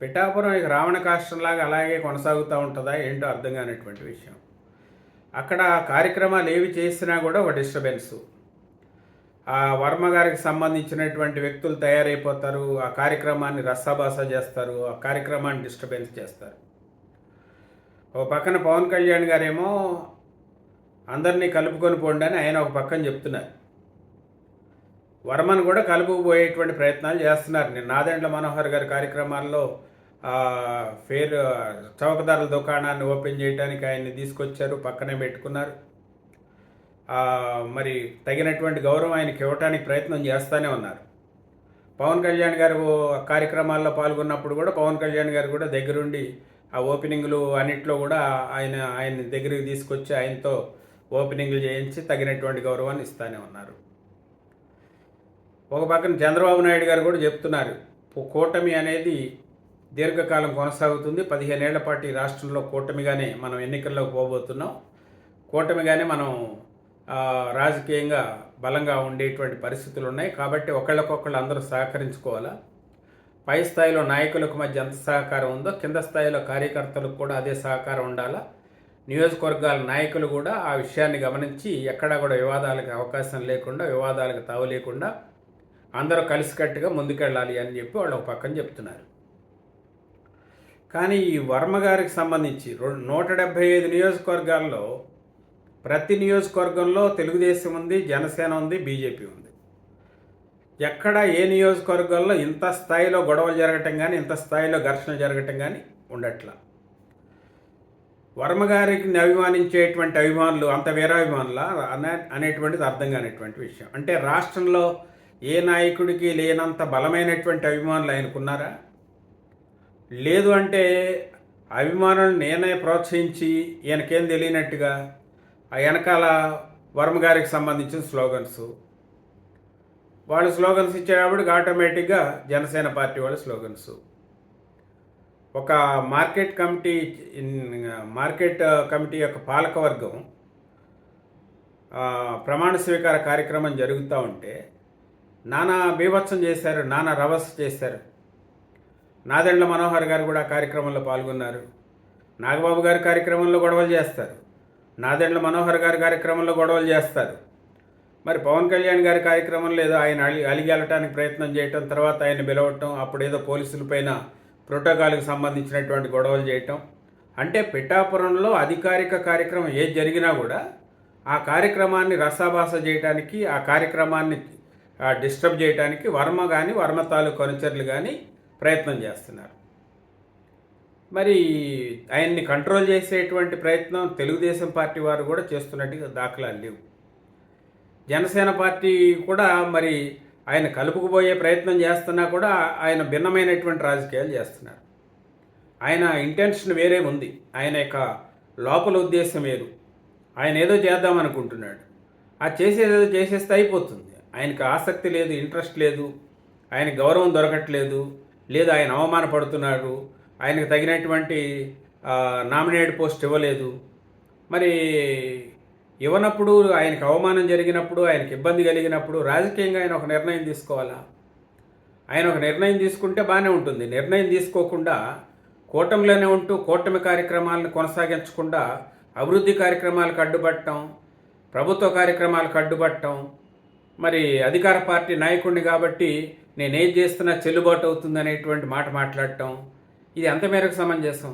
పిఠాపురం ఇక రావణ కాష్టంలాగా అలాగే కొనసాగుతూ ఉంటుందా ఏంటో అర్థం కానిటువంటి విషయం. అక్కడ కార్యక్రమాలు ఏవి చేసినా కూడా ఒక డిస్టర్బెన్సు. ఆ వర్మ గారికి సంబంధించినటువంటి వ్యక్తులు తయారైపోతారు, ఆ కార్యక్రమాన్ని రసాభాస చేస్తారు, ఆ కార్యక్రమాన్ని డిస్టర్బెన్స్ చేస్తారు. ఒక పక్కన పవన్ కళ్యాణ్ గారేమో అందరినీ కలుపుకొని పోండి అని ఆయన ఒక పక్కన చెప్తున్నారు. వర్మను కూడా కలుపుకుపోయేటువంటి ప్రయత్నాలు చేస్తున్నారు. నేను నాదెండ్ల మనోహర్ గారి కార్యక్రమాల్లో ఫేర్ చౌకదారుల దుకాణాన్ని ఓపెన్ చేయడానికి ఆయన్ని తీసుకొచ్చారు, పక్కనే పెట్టుకున్నారు. మరి తగినటువంటి గౌరవం ఆయనకి ఇవ్వడానికి ప్రయత్నం చేస్తూనే ఉన్నారు. పవన్ కళ్యాణ్ గారు కార్యక్రమాల్లో పాల్గొన్నప్పుడు కూడా పవన్ కళ్యాణ్ గారు కూడా దగ్గరుండి ఆ ఓపెనింగ్లు అన్నిట్లో కూడా ఆయన దగ్గరికి తీసుకొచ్చి ఆయనతో ఓపెనింగ్లు చేయించి తగినటువంటి గౌరవాన్ని ఇస్తూనే ఉన్నారు. ఒక పక్కన చంద్రబాబు నాయుడు గారు కూడా చెప్తున్నారు, కూటమి అనేది దీర్ఘకాలం కొనసాగుతుంది, 15 ఏళ్ల పాటు ఈ రాష్ట్రంలో కూటమిగానే మనం ఎన్నికల్లోకి పోబోతున్నాం, కూటమిగానే మనం రాజకీయంగా బలంగా ఉండేటువంటి పరిస్థితులు ఉన్నాయి, కాబట్టి ఒకళ్ళకొకళ్ళు అందరూ సహకరించుకోవాలా. పై స్థాయిలో నాయకులకు మధ్య ఎంత సహకారం ఉందో కింద స్థాయిలో కార్యకర్తలకు కూడా అదే సహకారం ఉండాలా. నియోజకవర్గాల నాయకులు కూడా ఆ విషయాన్ని గమనించి ఎక్కడా కూడా వివాదాలకు అవకాశం లేకుండా, వివాదాలకు తావు లేకుండా అందరూ కలిసికట్టుగా ముందుకెళ్ళాలి అని చెప్పి వాళ్ళు ఒక పక్కన చెప్తున్నారు. కానీ ఈ వర్మ గారికి సంబంధించి 175 నియోజకవర్గాల్లో ప్రతి నియోజకవర్గంలో తెలుగుదేశం ఉంది, జనసేన ఉంది, బీజేపీ ఉంది. ఎక్కడ ఏ నియోజకవర్గంలో ఇంత స్థాయిలో గొడవలు జరగటం కానీ, ఇంత స్థాయిలో ఘర్షణ జరగటం కానీ ఉండట్లా. వర్మ గారికి అభిమానించేటువంటి అభిమానులు అంత వీరాభిమానులా అనేటువంటిది అర్థం కానిటువంటి విషయం. అంటే రాష్ట్రంలో ఏ నాయకుడికి లేనంత బలమైనటువంటి అభిమానులు ఆయనకున్నారా? లేదు అంటే అభిమానులను నేనే ప్రోత్సహించి ఈయనకేం తెలియనట్టుగా ఆ వెనకాల వర్మ గారికి సంబంధించిన స్లోగన్స్, వాళ్ళు స్లోగన్స్ ఇచ్చేటప్పటికి ఆటోమేటిక్గా జనసేన పార్టీ వాళ్ళ స్లోగన్స్. ఒక మార్కెట్ కమిటీ యొక్క పాలకవర్గం ప్రమాణ స్వీకార కార్యక్రమం జరుగుతూ ఉంటే నానా బీభత్సం చేశారు, నానా రభస చేశారు. నాదెండ్ల మనోహర్ గారు కూడా కార్యక్రమంలో పాల్గొన్నారు. నాగబాబు గారి కార్యక్రమంలో గొడవలు చేస్తారు, నాదెండ్ల మనోహర్ గారి కార్యక్రమంలో గొడవలు చేస్తారు. మరి పవన్ కళ్యాణ్ గారి కార్యక్రమంలో ఏదో ఆయన అలిగెళ్ళటానికి ప్రయత్నం చేయటం, తర్వాత ఆయన పిలవటం, అప్పుడు ఏదో పోలీసులపైన ప్రోటోకాల్కి సంబంధించినటువంటి గొడవలు చేయటం. అంటే పిఠాపురంలో అధికారిక కార్యక్రమం ఏది జరిగినా కూడా ఆ కార్యక్రమాన్ని రసాభాస చేయడానికి, ఆ కార్యక్రమాన్ని డిస్టర్బ్ చేయడానికి వర్మ కానీ వర్మ తాలూకు అనుచరులు కానీ ప్రయత్నం చేస్తున్నారు. మరి ఆయన్ని కంట్రోల్ చేసేటువంటి ప్రయత్నం తెలుగుదేశం పార్టీ వారు కూడా చేస్తున్నట్టుగా దాఖలాలు లేవు. జనసేన పార్టీ కూడా మరి ఆయన కలుపుకుపోయే ప్రయత్నం చేస్తున్నా కూడా ఆయన భిన్నమైనటువంటి రాజకీయాలు చేస్తున్నారు. ఆయన ఇంటెన్షన్ వేరే ఉంది, ఆయన యొక్క లోపల ఉద్దేశం వేరు. ఆయన ఏదో చేద్దామనుకుంటున్నాడు, ఆ చేసేదేదో చేసేస్తే అయిపోతుంది. ఆయనకు ఆసక్తి లేదు, ఇంట్రెస్ట్ లేదు, ఆయన గౌరవం దొరకట్లేదు, లేదు ఆయన అవమానపడుతున్నాడు, ఆయనకు తగినటువంటి నామినేట్ పోస్ట్ ఇవ్వలేదు. మరి ఇవ్వనప్పుడు, ఆయనకు అవమానం జరిగినప్పుడు, ఆయనకు ఇబ్బంది కలిగినప్పుడు రాజకీయంగా ఆయన ఒక నిర్ణయం తీసుకోవాలా. ఆయన ఒక నిర్ణయం తీసుకుంటే బాగానే ఉంటుంది. నిర్ణయం తీసుకోకుండా కూటమిలోనే ఉంటూ కూటమి కార్యక్రమాలను కొనసాగించకుండా అభివృద్ధి కార్యక్రమాలకు అడ్డుపట్టడం, ప్రభుత్వ కార్యక్రమాలకు అడ్డుపట్టడం, మరి అధికార పార్టీ నాయకుడిని కాబట్టి నేనేం చేస్తున్నా చెల్లుబాటు అవుతుంది అనేటువంటి మాట మాట్లాడటం, ఇది ఎంత మేరకు సమంజసం?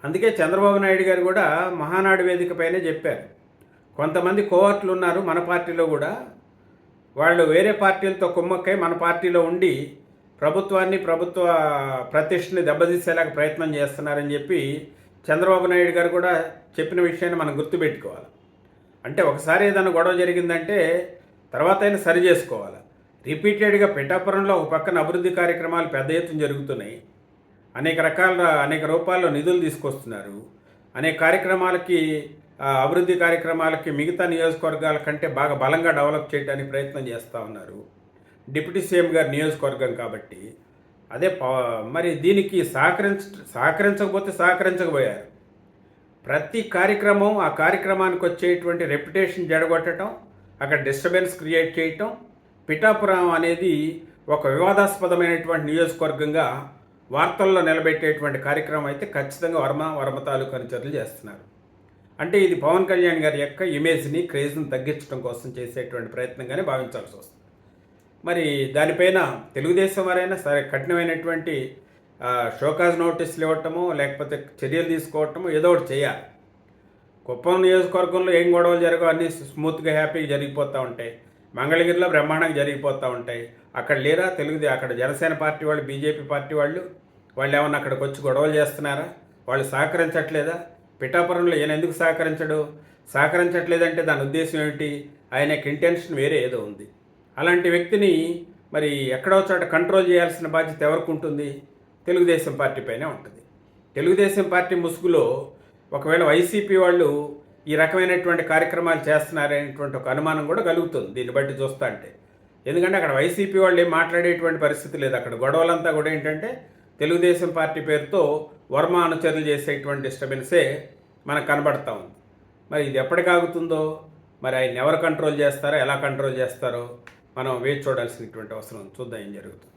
అందుకే చంద్రబాబు నాయుడు గారు కూడా మహానాడు వేదిక పైనే చెప్పారు, కొంతమంది కోవర్ట్లు ఉన్నారు మన పార్టీలో కూడా, వాళ్ళు వేరే పార్టీలతో కుమ్మక్కై మన పార్టీలో ఉండి ప్రభుత్వ ప్రతిష్టని దెబ్బతీసేలాగా ప్రయత్నం చేస్తున్నారని చెప్పి చంద్రబాబు నాయుడు గారు కూడా చెప్పిన విషయాన్ని మనం గుర్తుపెట్టుకోవాలి. అంటే ఒకసారి ఏదైనా గొడవ జరిగిందంటే తర్వాత అయినా సరి చేసుకోవాలి. రిపీటెడ్గా పిఠాపురంలో ఒక పక్కన అభివృద్ధి కార్యక్రమాలు పెద్ద ఎత్తున జరుగుతున్నాయి, అనేక రూపాల్లో నిధులు తీసుకొస్తున్నారు, అనేక కార్యక్రమాలకి అభివృద్ధి కార్యక్రమాలకి మిగతా నియోజకవర్గాల కంటే బాగా బలంగా డెవలప్ చేయడానికి ప్రయత్నం చేస్తూ ఉన్నారు. డిప్యూటీ సీఎం గారి నియోజకవర్గం కాబట్టి అదే మరి దీనికి సహకరించకపోతే సహకరించకపోయారు. ప్రతి కార్యక్రమం ఆ కార్యక్రమానికి వచ్చేటువంటి రెప్యుటేషన్ జడగొట్టడం, అక్కడ డిస్టర్బెన్స్ క్రియేట్ చేయటం. పిఠాపురం అనేది ఒక వివాదాస్పదమైనటువంటి నియోజకవర్గంగా వార్తల్లో నిలబెట్టేటువంటి కార్యక్రమం అయితే ఖచ్చితంగా వర్మ తాలూకు అనుచరులు చేస్తున్నారు. అంటే ఇది పవన్ కళ్యాణ్ గారి యొక్క ఇమేజ్ని, క్రేజ్ని తగ్గించడం కోసం చేసేటువంటి ప్రయత్నంగానే భావించాల్సి వస్తుంది. మరి దానిపైన తెలుగుదేశం వారైనా సరే కఠినమైనటువంటి షోకాజ్ నోటీసులు ఇవ్వటము, లేకపోతే చర్యలు తీసుకోవటము, ఏదో ఒకటి చేయాలి. కుప్పం నియోజకవర్గంలో ఏం గొడవలు జరగవు, అన్నీ స్మూత్గా హ్యాపీగా జరిగిపోతూ ఉంటాయి. మంగళగిరిలో బ్రహ్మాండంగా జరిగిపోతూ ఉంటాయి. అక్కడ లేరా అక్కడ జనసేన పార్టీ వాళ్ళు, బీజేపీ పార్టీ వాళ్ళు ఏమన్నా అక్కడికి వచ్చి గొడవలు చేస్తున్నారా? వాళ్ళు సహకరించట్లేదా? పిఠాపురంలో ఈయన ఎందుకు సహకరించట్లేదంటే దాని ఉద్దేశం ఏమిటి? ఆయనకి ఇంటెన్షన్ వేరే ఏదో ఉంది. అలాంటి వ్యక్తిని మరి ఎక్కడో చోట కంట్రోల్ చేయాల్సిన బాధ్యత ఎవరికి ఉంటుంది? తెలుగుదేశం పార్టీ పైనే ఉంటుంది. తెలుగుదేశం పార్టీ ముసుగులో ఒకవేళ వైసీపీ వాళ్ళు ఈ రకమైనటువంటి కార్యక్రమాలు చేస్తున్నారనేటువంటి ఒక అనుమానం కూడా కలుగుతుంది దీన్ని బట్టి చూస్తా అంటే. ఎందుకంటే అక్కడ వైసీపీ వాళ్ళు ఏం మాట్లాడేటువంటి పరిస్థితి లేదు. అక్కడ గొడవలంతా కూడా ఏంటంటే తెలుగుదేశం పార్టీ పేరుతో వర్మ అనుచరులు చేసేటువంటి డిస్టర్బెన్సే మనకు కనబడతా ఉంది. మరి ఇది ఎప్పటికి ఆగుతుందో, మరి ఆయన ఎవరు కంట్రోల్ చేస్తారో, ఎలా కంట్రోల్ చేస్తారో మనం వేచి చూడాల్సినటువంటి అవసరం. చూద్దాం ఏం జరుగుతుంది.